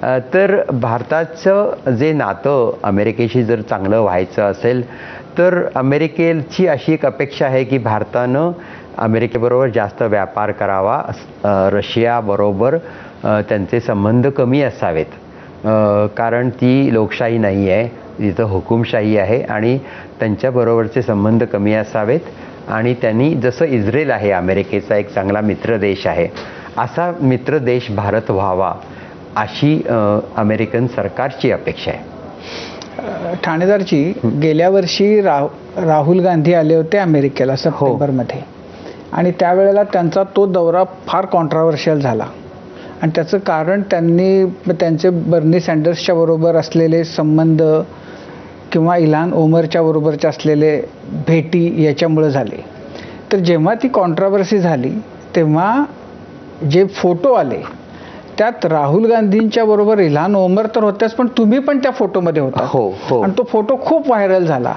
तर भारताचं जे नातं अमेरिकेशी जर चांगलं व्हायचं असेल तर अमेरिकेची अशी एक अपेक्षा आहे की भारतानं अमेरिकेबरोबर जास्त व्यापार करावा, रशियाबरोबर त्यांचे संबंध कमी असावेत, कारण ती लोकशाही नाही आहे, तिथं हुकुमशाही आहे आणि त्यांच्याबरोबरचे संबंध कमी असावेत आणि त्यांनी जसं इस्रायल आहे अमेरिकेचा एक चांगला मित्र देश आहे, असा मित्र देश भारत व्हावा अशी अमेरिकन सरकारची अपेक्षा आहे. ठाणेदारची गेल्या वर्षी राहुल गांधी आले होते अमेरिकेला सप्टेंबरमध्ये आणि त्यावेळेला त्यांचा तो दौरा फार कॉन्ट्राव्हर्शियल झाला आणि त्याचं कारण त्यांनी त्यांचे बर्नी सँडर्सच्या बरोबर असलेले संबंध किंवा इल्हान ओमरच्या बरोबरचे असलेले भेटी याच्यामुळे झाले. तर जेव्हा ती कॉन्ट्राव्हर्सी झाली तेव्हा जे फोटो आले त्यात राहुल गांधींच्या बरोबर इल्हान ओमर तर होत्याच, पण तुम्ही पण त्या फोटोमध्ये होता. हो. आणि तो फोटो खूप व्हायरल झाला.